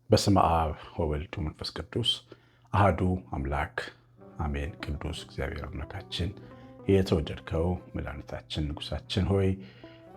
በስመ አብ ወወልድ ወመንፈስ ቅዱስ አሐዱ አምላክ አሜን። ቅዱስ እግዚአብሔር አምላካችን የተወደድከው መድኃኒታችን ንጉሳችን ሆይ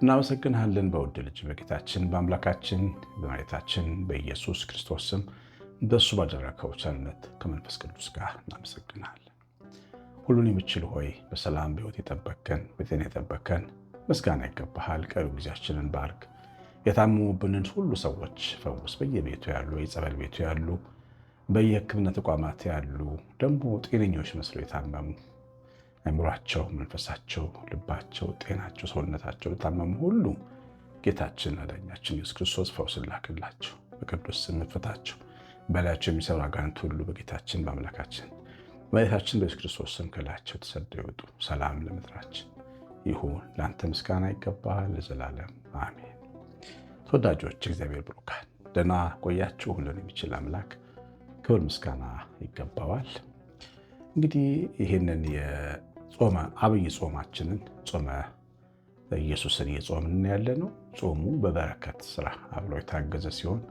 እናመሰግንሃለን። በውድ ልጅ በጌታችን በአምላካችን በመድኃኒታችን በኢየሱስ ክርስቶስ ስም በእሱ ባደረከው ቸርነት ከመንፈስ ቅዱስ ጋር እናመሰግንሃለን። ሁሉን የምችል ሆይ በሰላም በሕይወት የጠበቅከን በጤና የጠበቅከን ምስጋና ይገባሃል። ቀሪው ጊዜያችንን ባርክ። የታመሙብንን ሁሉ ሰዎች ፈውስ። በየቤቱ ያሉ የጸበል ቤቱ ያሉ በየሕክምና ተቋማት ያሉ ደግሞ ጤነኞች መስለው የታመሙ አእምሯቸው፣ መንፈሳቸው፣ ልባቸው፣ ጤናቸው፣ ሰውነታቸው የታመሙ ሁሉ ጌታችን አዳኛችን ኢየሱስ ክርስቶስ ፈውስ ላክላቸው። በቅዱስ ስም ፍታቸው። በላያቸው የሚሰሩ አጋንንት ሁሉ በጌታችን በአምላካችን በጌታችን በኢየሱስ ክርስቶስ ስም ከላያቸው ተሰደው ይውጡ። ሰላም ለምድራችን ይሁን። ለአንተ ምስጋና ይገባሃል ለዘላለም አሜን። ተወዳጆች እግዚአብሔር ብሩካን ደህና ቆያችሁ። ሁሉን የሚችል አምላክ ክብር ምስጋና ይገባዋል። እንግዲህ ይህንን የጾመ አብይ ጾማችንን ጾመ ኢየሱስን እየጾምን ያለ ነው። ጾሙ በበረከት ስራ አብሮ የታገዘ ሲሆን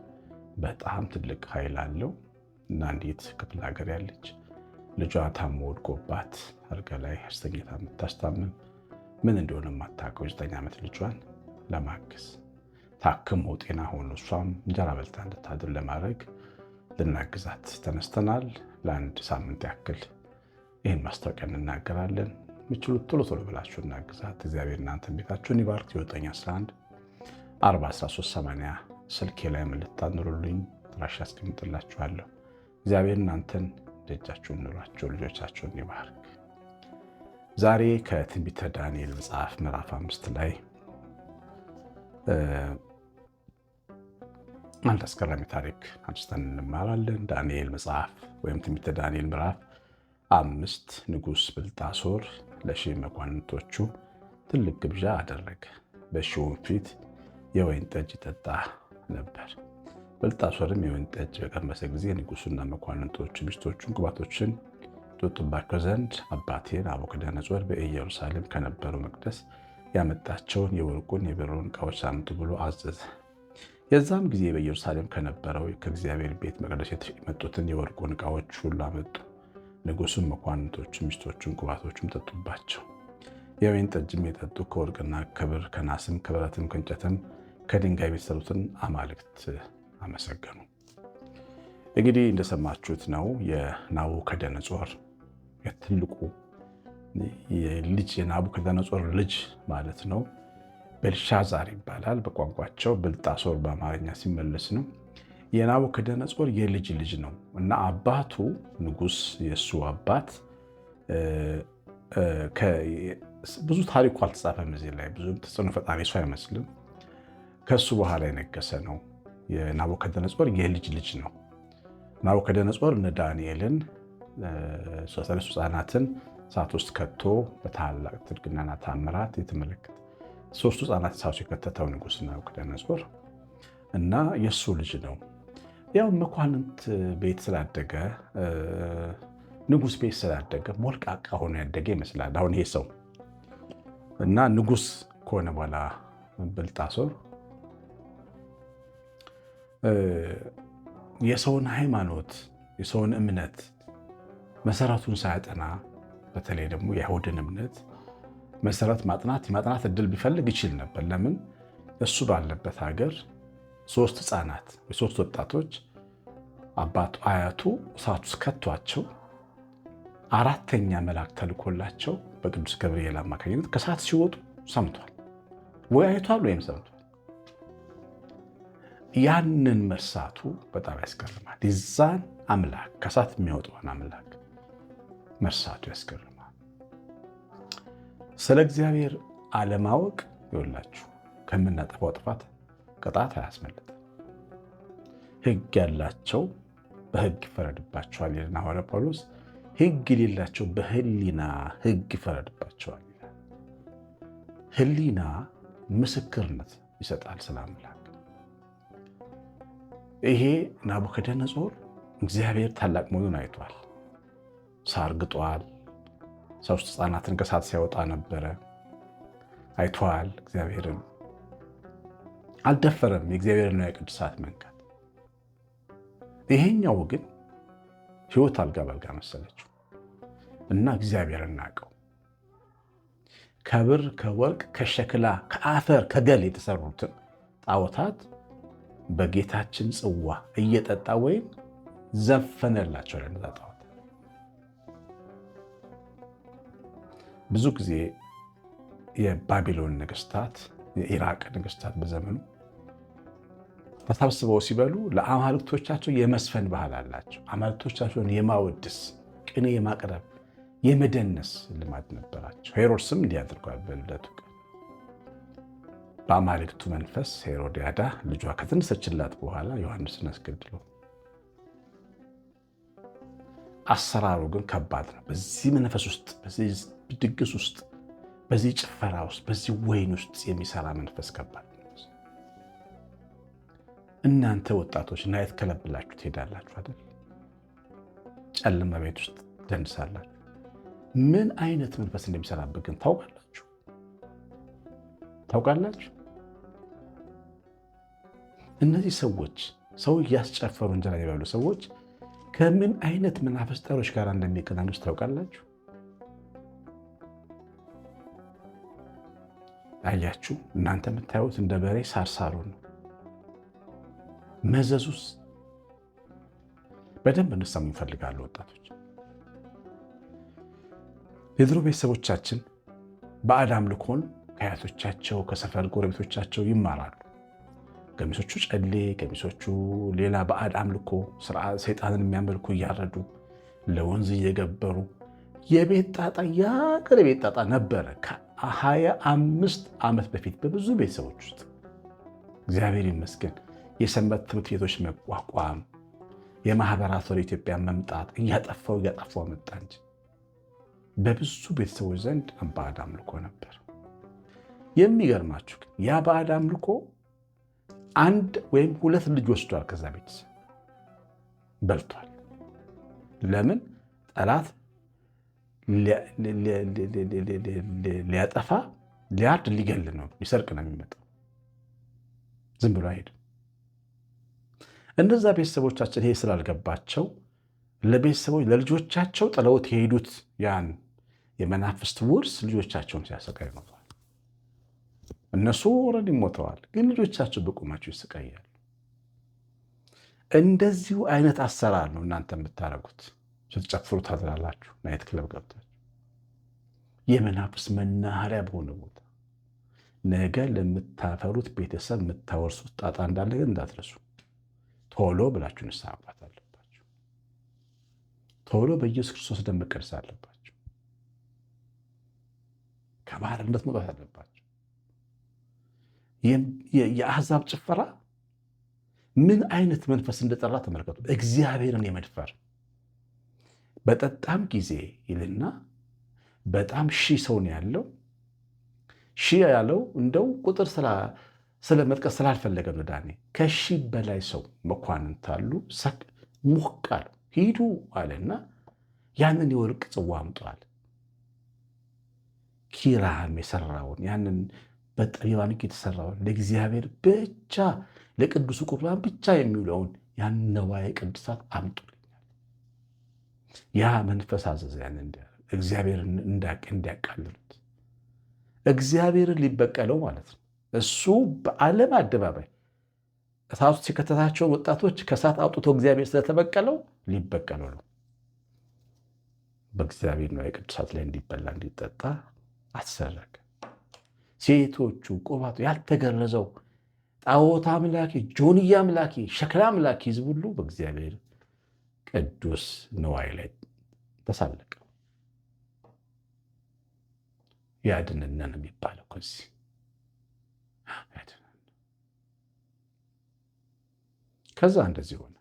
በጣም ትልቅ ኃይል አለው እና አንዲት ክፍለ ሀገር ያለች ልጇ ታሞ ወድቆባት አልጋ ላይ አስተኝታ የምታስታምም ምን እንደሆነ የማታውቀው 9 ዓመት ልጇን ለማገዝ ታክሞ ጤና ሆኖ እሷም እንጀራ በልታ እንድታድር ለማድረግ ልናግዛት ተነስተናል። ለአንድ ሳምንት ያክል ይህን ማስታወቂያ እንናገራለን። የምችሉት ቶሎ ቶሎ ብላችሁ እናግዛት። እግዚአብሔር እናንተን ቤታችሁን ይባርክ። 911 41380 ስልኬ ላይ ልታኑሩልኝ አድራሻ አስቀምጥላችኋለሁ። እግዚአብሔር እናንተን ደጃችሁን ኑሯችሁ ልጆቻችሁን ይባርክ። ዛሬ ከትንቢተ ዳንኤል መጽሐፍ ምዕራፍ 5 ላይ አንድ አስገራሚ ታሪክ አንስተን እንማራለን። ዳንኤል መጽሐፍ ወይም ትንቢተ ዳንኤል ምዕራፍ 5 ንጉሥ ብልጣሶር ለሺህ መኳንንቶቹ ትልቅ ግብዣ አደረገ። በሺውም ፊት የወይን ጠጅ ይጠጣ ነበር። ብልጣሶርም የወይን ጠጅ በቀመሰ ጊዜ ንጉሡና መኳንንቶቹ ሚስቶቹን ቁባቶችን ይጠጡባቸው ዘንድ አባቴን ናቡከደነፆር በኢየሩሳሌም ከነበረው መቅደስ ያመጣቸውን የወርቁን የብሩን ዕቃዎች አምጡ ብሎ አዘዘ። የዛም ጊዜ በኢየሩሳሌም ከነበረው ከእግዚአብሔር ቤት መቅደስ የመጡትን የወርቁን ዕቃዎች ሁሉ አመጡ። ንጉሡም መኳንንቶቹ ሚስቶቹን ቁባቶቹም ጠጡባቸው። የወይን ጠጅም የጠጡ ከወርቅና ከብር ከናስም ከብረትም ከእንጨትም ከድንጋይ የተሰሩትን አማልክት አመሰገኑ። እንግዲህ እንደሰማችሁት ነው የናቡከደነፆር የትልቁ ልጅ የናቡከደነፆር ልጅ ማለት ነው። ቤልሻዛር ይባላል በቋንቋቸው። ብልጣሶር በአማርኛ ሲመለስ ነው። የናቡከደነፆር የልጅ ልጅ ነው እና አባቱ ንጉሥ የእሱ አባት ብዙ ታሪኩ አልተጻፈም እዚህ ላይ ብዙ ተጽዕኖ ፈጣሪ ሰው አይመስልም። ከሱ በኋላ የነገሰ ነው። የናቡከደነፆር የልጅ ልጅ ነው። ናቡከደነፆር እነ ዳንኤልን 3 ሕፃናትን እሳት ውስጥ ከቶ በታላቅ ትድግናና ታምራት የተመለከተ 3 ሕፃናት እሳት ውስጥ የከተተው ንጉሥ ናቡከደነፆር እና የእሱ ልጅ ነው። ያው መኳንንት ቤት ስላደገ ንጉሥ ቤት ስላደገ ሞልቃቃ ሆኖ ያደገ ይመስላል። አሁን ይሄ ሰው እና ንጉሥ ከሆነ በኋላ ብልጣሶር የሰውን ሃይማኖት የሰውን እምነት መሰረቱን ሳያጠና በተለይ ደግሞ የአይሁድን እምነት መሰረት ማጥናት እድል ቢፈልግ ይችል ነበር። ለምን እሱ ባለበት ሀገር 3 ሕፃናት ወይ 3 ወጣቶች አባቱ አያቱ እሳት ውስጥ ከቷቸው 4ተኛ መልአክ ተልኮላቸው በቅዱስ ገብርኤል አማካኝነት ከእሳት ሲወጡ ሰምቷል ወይ አይቷል ወይም ሰምቷል። ያንን መርሳቱ በጣም ያስገርማል። የዛን አምላክ ከእሳት የሚያወጣውን አምላክ መርሳቱ ያስገርማል። ስለ እግዚአብሔር አለማወቅ ይኸውላችሁ ከምናጠፋው ጥፋት ቅጣት አያስመልጥም። ሕግ ያላቸው በሕግ ይፈረድባቸዋል ይልና ሐዋርያ ጳውሎስ፣ ሕግ የሌላቸው በሕሊና ሕግ ይፈረድባቸዋል ይላል። ሕሊና ምስክርነት ይሰጣል ስለ አምላክ። ይሄ ናቡከደነፆር እግዚአብሔር ታላቅ መሆኑን አይቷል። ሳር ግጧል። 3 ሕፃናትን ከእሳት ሲያወጣ ነበረ። አይቷል። እግዚአብሔርን አልደፈረም። የእግዚአብሔርና የቅዱሳት መንካት። ይሄኛው ግን ህይወት አልጋ በአልጋ መሰለችው እና እግዚአብሔርን ናቀው። ከብር ከወርቅ ከሸክላ ከአፈር ከገል የተሰሩትን ጣዖታት በጌታችን ጽዋ እየጠጣ ወይም ዘፈነላቸው ለነዛ ጣዖታት። ብዙ ጊዜ የባቢሎን ነገስታት፣ የኢራቅ ነገስታት በዘመኑ ተሰብስበው ሲበሉ ለአማልክቶቻቸው የመስፈን ባህል አላቸው። አማልክቶቻቸውን የማወድስ ቅኔ የማቅረብ የመደነስ ልማድ ነበራቸው። ሄሮድስም እንዲህ አድርጓል። በልደቱ ቀን በአማልክቱ መንፈስ ሄሮድያዳ ልጇ ከተነሰችላት በኋላ ዮሐንስን አስገድሎ። አሰራሩ ግን ከባድ ነው። በዚህ መንፈስ ውስጥ፣ በዚህ ድግስ ውስጥ፣ በዚህ ጭፈራ ውስጥ፣ በዚህ ወይን ውስጥ የሚሰራ መንፈስ ከባድ ነው። እናንተ ወጣቶች ናይት ክለብ ብላችሁ ትሄዳላችሁ አይደል? ጨለማ ቤት ውስጥ ትደንሳላችሁ። ምን አይነት መንፈስ እንደሚሰራበት ግን ታውቃላችሁ? እነዚህ ሰዎች ሰው እያስጨፈሩ እንጀራ የሚበሉ ሰዎች ከምን አይነት መናፍስት ጠሮች ጋር እንደሚገናኙ ታውቃላችሁ? አያችሁ፣ እናንተ የምታዩት እንደ በሬ ሳርሳሩ ነው። መዘዙስ በደንብ እንድትሰሙ ይፈልጋሉ ወጣቶች። የድሮ ቤተሰቦቻችን ባዕድ አምልኮን ከአያቶቻቸው ከሰፈር ጎረቤቶቻቸው ይማራሉ። ገሚሶቹ ጨሌ፣ ገሚሶቹ ሌላ ባዕድ አምልኮ ስርዓት ሰይጣንን የሚያመልኩ እያረዱ ለወንዝ እየገበሩ የቤት ጣጣ ያገር የቤት ጣጣ ነበረ ከ25 ዓመት በፊት በብዙ ቤተሰቦች ውስጥ። እግዚአብሔር ይመስገን የሰንበት ትምህርት ቤቶች መቋቋም፣ የማህበራት ወደ ኢትዮጵያ መምጣት እያጠፋው መጣ እንጂ በብዙ ቤተሰቦች ዘንድ ባዕድ አምልኮ ነበር። የሚገርማችሁ ግን ያ ባዕድ አምልኮ አንድ ወይም ሁለት ልጅ ወስዷል፣ ከዛ ቤተሰብ በልቷል። ለምን? ጠላት ሊያጠፋ ሊያርድ ሊገል ነው፣ ሊሰርቅ ነው የሚመጣው። ዝም ብሎ አይሄድም። እነዛ ቤተሰቦቻችን ይሄ ስላልገባቸው ለቤተሰቦች ለልጆቻቸው ጥለውት የሄዱት ያን የመናፍስት ውርስ ልጆቻቸውን ሲያሰቃዩ ኖረዋል። እነሱ ኦልሬዲ ሞተዋል፣ ግን ልጆቻቸው በቁማቸው ይሰቃያሉ። እንደዚሁ አይነት አሰራር ነው እናንተ የምታደርጉት። ስትጨፍሩ ታድራላችሁ፣ ናይት ክለብ ገብታችሁ የመናፍስት መናኸሪያ በሆነ ቦታ። ነገ ለምታፈሩት ቤተሰብ የምታወርሱት ጣጣ እንዳለ ግን እንዳትረሱ። ቶሎ ብላችሁ ንስሐ መግባት አለባችሁ። ቶሎ በኢየሱስ ክርስቶስ ደም መቀደስ አለባችሁ። ከባርነት መውጣት አለባችሁ። የአሕዛብ ጭፈራ ምን አይነት መንፈስ እንደጠራ ተመልከቱ። እግዚአብሔርን የመድፈር በጠጣም ጊዜ ይልና በጣም ሺህ ሰው ነው ያለው። ሺህ ያለው እንደው ቁጥር ስለ መጥቀስ ስላልፈለገ ነው። ዳኔ ከሺህ በላይ ሰው መኳንንት አሉ። ሙቅ አሉ። ሂዱ አለና ያንን የወርቅ ጽዋ አምጧል። ኪራም የሰራውን ያንን በጠቢባን የተሰራውን ለእግዚአብሔር ብቻ ለቅዱሱ ቁርባን ብቻ የሚውለውን ያን ነዋየ ቅድሳት አምጡልኛል። ያ መንፈስ አዘዘ ያንን እግዚአብሔርን እንዲያቃልሉት፣ እግዚአብሔርን ሊበቀለው ማለት ነው። እሱ በዓለም አደባባይ እሳት ውስጥ የከተታቸውን ወጣቶች ከእሳት አውጥቶ እግዚአብሔር ስለተበቀለው ሊበቀለው ነው። በእግዚአብሔር ነዋየ ቅድሳት ላይ እንዲበላ እንዲጠጣ አሰረገ። ሴቶቹ ቁባቱ ያልተገረዘው ጣዖት አምላኪ፣ ጆንያ አምላኪ፣ ሸክላ አምላኪ ሕዝብ ሁሉ በእግዚአብሔር ቅዱስ ነዋይ ላይ ተሳለቀ። ያድነን ነው የሚባለው። ከዚህ ከዛ እንደዚህ ሆነ።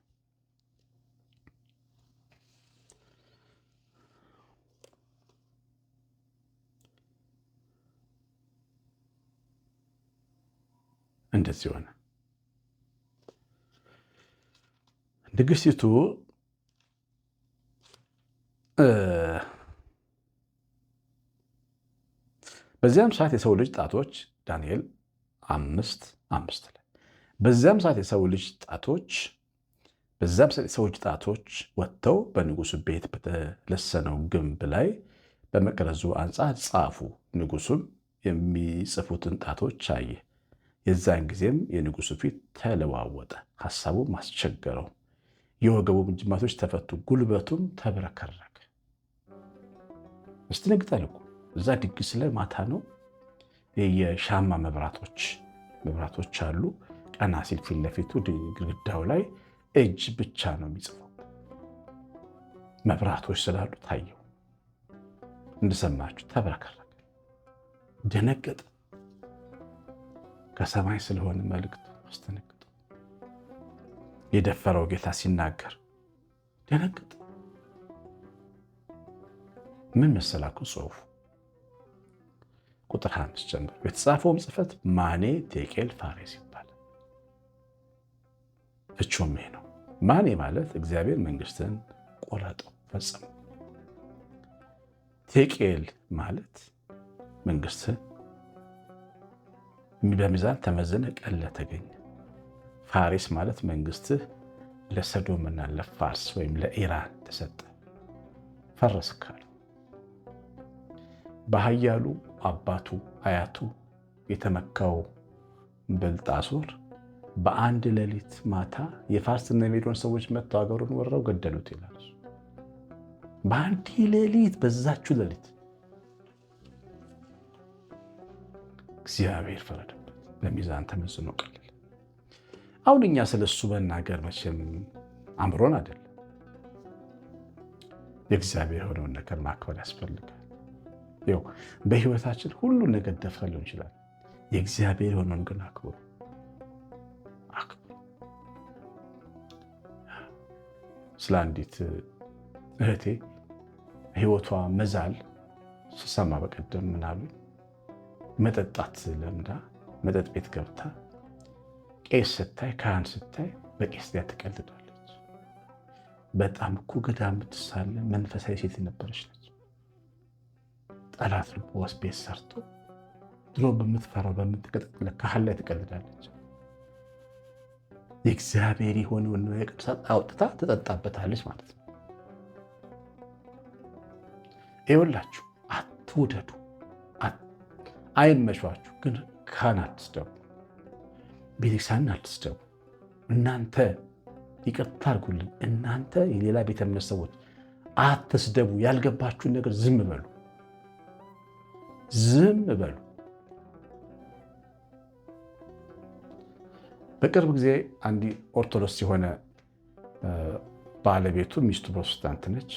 እንደዚህ ሆነ። ንግሥቲቱ በዚያም ሰዓት የሰው ልጅ ጣቶች ዳንኤል 5:5 ላይ በዚያም ሰዓት የሰዎች ጣቶች ወጥተው በንጉሱ ቤት በተለሰነው ግንብ ላይ በመቅረዙ አንጻር ጻፉ። ንጉሱም የሚጽፉትን ጣቶች አየ። የዛን ጊዜም የንጉሱ ፊት ተለዋወጠ፣ ሐሳቡም አስቸገረው። የወገቡም ጅማቶች ተፈቱ፣ ጉልበቱም ተብረከረከ። ያስደነግጣል እኮ። እዛ ድግስ ላይ ማታ ነው። የሻማ መብራቶች አሉ። ቀና ሲል ፊት ለፊቱ ግድግዳው ላይ እጅ ብቻ ነው የሚጽፈው። መብራቶች ስላሉ ታየው። እንደሰማችሁ ተብረከረከ፣ ደነገጠ። ከሰማይ ስለሆነ መልእክቱ አስደነገጠ። የደፈረው ጌታ ሲናገር ደነገጠ። ምን መሰላችሁ ጽሑፉ? ቁጥር 5 ጀምሮ የተጻፈውም ጽሕፈት ማኔ ቴቄል ፋሬስ ይባላል። ፍቹም ይሄ ነው። ማኔ ማለት እግዚአብሔር መንግስትን ቆረጠው ፈጸመው። ቴቄል ማለት መንግስትን በሚዛን ተመዘነ ቀለ ተገኘ። ፋሬስ ማለት መንግስትህ ለሰዶምና ለፋርስ ወይም ለኢራን ተሰጠ፣ ፈረስ ካሉ በኃያሉ አባቱ አያቱ የተመካው ብልጣሶር በአንድ ሌሊት ማታ የፋርስና የሜዶን ሰዎች መጥተው ሀገሩን ወረው ገደሉት ይላል። በአንድ ሌሊት፣ በዛችሁ ሌሊት እግዚአብሔር ፈረደበት፣ በሚዛን ተመዝኖ ቀለለ። አሁን እኛ ስለሱ መናገር መቼም አምሮን አይደለም። የእግዚአብሔር የሆነውን ነገር ማክበር ያስፈልጋል። ይኸው በህይወታችን ሁሉን ነገር ደፍረን ሊሆን ይችላል። የእግዚአብሔር የሆነውን ግን አክብሩ። ስለ አንዲት እህቴ ህይወቷ መዛል ስሰማ በቀደም ምናሉ መጠጣት ለምዳ መጠጥ ቤት ገብታ ቄስ ስታይ ካህን ስታይ በቄስ ላይ ትቀልዳለች። በጣም እኮ ገዳም የምትሳለ መንፈሳዊ ሴት የነበረች ነች። ጠላት ልቦ ውስጥ ቤት ሰርቶ ድሮ በምትፈራው በምትቀጠቅለ ካህን ላይ ትቀልዳለች። የእግዚአብሔር የሆነውን የቅዱሳት አውጥታ ትጠጣበታለች ማለት ነው። ይኸውላችሁ አትውደዱ፣ አይመሿችሁ፣ ግን ካህን አትስደቡ፣ ቤተክርስቲያንን አትስደቡ። እናንተ ይቅርታ አድርጉልኝ፣ እናንተ የሌላ ቤተ እምነት ሰዎች አትስደቡ። ያልገባችሁን ነገር ዝም በሉ፣ ዝም በሉ። በቅርብ ጊዜ አንዲ ኦርቶዶክስ የሆነ ባለቤቱ ሚስቱ ፕሮቴስታንት ነች።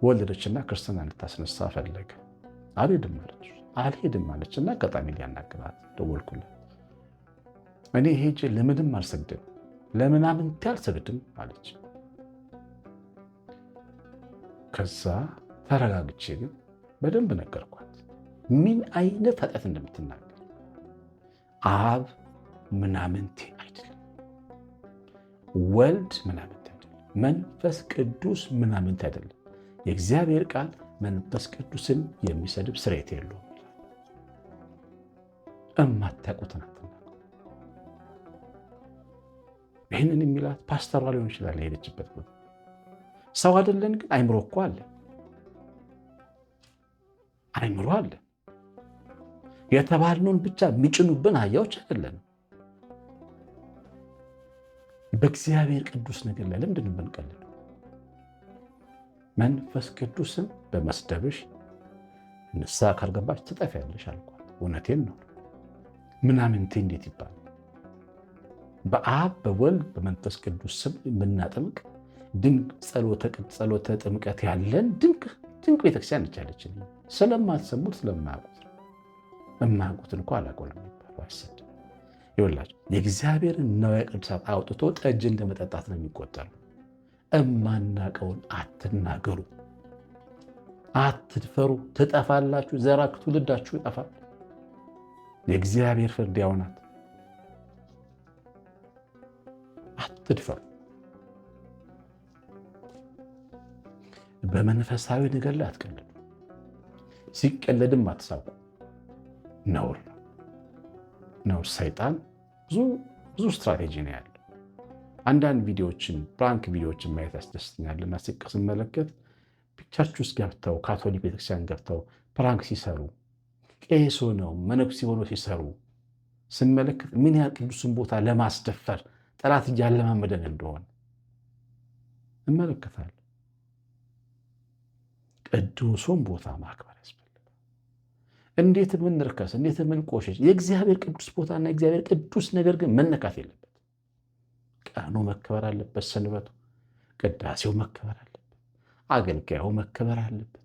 ወለደችና ክርስትና ልታስነሳ ፈለገ። አልሄድም አለች እና አጋጣሚ ሊያናግራት ደወልኩለት። እኔ ሄጄ ለምንም አልሰግድም፣ ለምናምንቴ አልሰግድም አለች። ከዛ ተረጋግቼ ግን በደንብ ነገርኳት ምን አይነት ኃጢአት እንደምትናገር። አብ ምናምንቴ አይደለም፣ ወልድ ምናምንቴ አይደለም፣ መንፈስ ቅዱስ ምናምንቴ አይደለም። የእግዚአብሔር ቃል መንፈስ ቅዱስን የሚሰድብ ስርየት የለውም። እማታውቁትን አትናገሩ። ይህንን የሚላት ፓስተሯ ሊሆን ይችላል። የሄደችበት ቦታ ሰው አይደለን፣ ግን አይምሮ እኮ አለ፣ አይምሮ አለ። የተባልነውን ብቻ የሚጭኑብን አህያዎች አይደለንም። በእግዚአብሔር ቅዱስ ነገር ላይ ለምንድን ነው የምንቀልደው? መንፈስ ቅዱስን በመስደብሽ ንስሐ ካልገባች ትጠፊያለሽ አልኳት። እውነቴን ነው። ምናምንቴ እንዴት ይባላል? በአብ በወልድ በመንፈስ ቅዱስ ስም የምናጠምቅ ድንቅ ጸሎተ ጥምቀት ያለን ድንቅ ቤተክርስቲያን ነች ያለችን። ስለማትሰሙት ስለማያውቁት ነው። የማያውቁትን እኮ አላውቀውም የሚባለው አይሰድም። ይኸውላችሁ የእግዚአብሔርን ነዋየ ቅድሳት አውጥቶ ጠጅ እንደመጠጣት ነው የሚቆጠሩ። እማናቀውን አትናገሩ፣ አትድፈሩ፣ ትጠፋላችሁ። ዘራችሁ ትውልዳችሁ ይጠፋል። የእግዚአብሔር ፍርድ ያው ናት። አትድፈሩ። በመንፈሳዊ ነገር ላይ አትቀልዱ። ሲቀለድም አትሳቁ። ነውር ነው። ሰይጣን ብዙ ስትራቴጂ ነው ያለው። አንዳንድ ቪዲዮዎችን ፕራንክ ቪዲዮዎችን ማየት ያስደስተኛልና ስመለከት ቸርች ውስጥ ገብተው ካቶሊክ ቤተክርስቲያን ገብተው ፕራንክ ሲሰሩ ቄስ ሆነው መነኩሴ ሆነው ሲሰሩ ስመለከት ምን ያህል ቅዱስን ቦታ ለማስደፈር ጠላት እያለማመደን እንደሆነ እመለከታለሁ። ቅዱሱን ቦታ ማክበር ያስፈልጋል። እንዴት ምን ርከስ፣ እንዴት ምን ቆሸሽ፣ የእግዚአብሔር ቅዱስ ቦታና የእግዚአብሔር ቅዱስ ነገር ግን መነካት የለበት። ቀኑ መከበር አለበት። ሰንበቱ፣ ቅዳሴው መከበር አለበት። አገልጋዩ መከበር አለበት።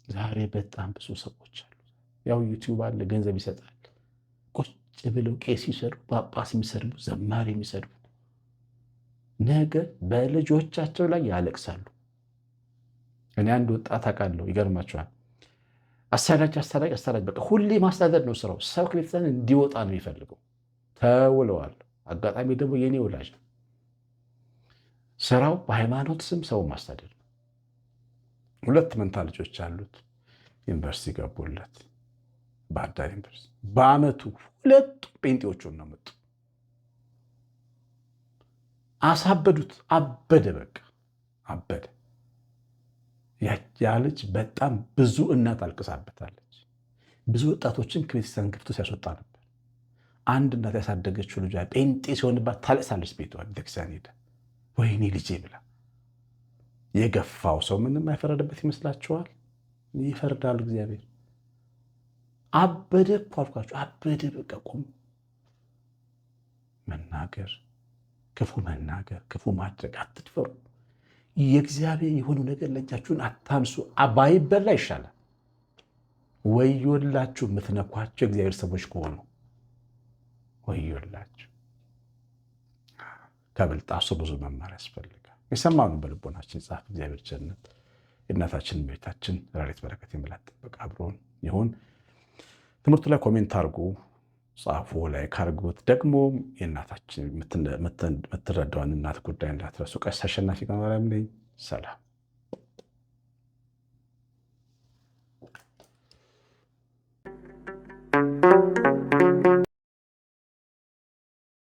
ዛሬ በጣም ብዙ ሰዎች አሉ። ያው ዩቲዩብ አለ፣ ገንዘብ ይሰጣል። ቁጭ ብለው ቄስ ይሰሩ፣ ጳጳስ የሚሰድቡ፣ ዘማሪ የሚሰድቡ ነገ በልጆቻቸው ላይ ያለቅሳሉ። እኔ አንድ ወጣት አውቃለሁ፣ ይገርማቸዋል። አሳዳጅ በቃ ሁሌ ማስተዳደር ነው ስራው። ሰው ከቤተሰብ እንዲወጣ ነው የሚፈልገው። ተውለዋል። አጋጣሚ ደግሞ የኔ ወላጅ ነው። ስራው በሃይማኖት ስም ሰው ማስተዳደር ነው። 2 መንታ ልጆች አሉት። ዩኒቨርሲቲ ገቡለት፣ ባህር ዳር ዩኒቨርሲቲ። በአመቱ 2 ጴንጤዎቹን ነው መጡ። አሳበዱት። አበደ፣ በቃ አበደ። ያ ልጅ በጣም ብዙ እናት አልቅሳበታለች። ብዙ ወጣቶችን ከቤተክርስቲያን ገፍቶ ሲያስወጣ ነበር። አንድ እናት ያሳደገችው ልጇ ጴንጤ ሲሆንባት ታለቅሳለች። ቤቷ ቤተክርስቲያን ሄደ፣ ወይኔ ልጄ ብላ። የገፋው ሰው ምንም አይፈረድበት ይመስላችኋል? ይፈርዳል እግዚአብሔር። አበደ እኮ አልኳቸው፣ አበደ። በቃ ቁም መናገር፣ ክፉ መናገር፣ ክፉ ማድረግ አትድፈሩ። የእግዚአብሔር የሆኑ ነገር ለእጃችሁን አታንሱ። ባይበላ ይሻላል። ወዮላችሁ የምትነኳቸው የእግዚአብሔር ሰዎች ከሆኑ ወዮላችሁ። ከብልጣሶ ብዙ መማር ያስፈልጋል። የሰማነውን በልቦናችን ጻፍ። እግዚአብሔር ቸርነት የእናታችን ቤታችን ረድኤት በረከት የምላት ጥበቃ አብሮን ይሁን። ትምህርቱ ላይ ኮሜንት አድርጉ፣ ጻፉ፣ ላይክ አድርጉት። ደግሞ የእናታችን የምትረዳውን እናት ጉዳይ እንዳትረሱ። ቀሲስ አሸናፊ ገብረማርያም ነኝ። ሰላም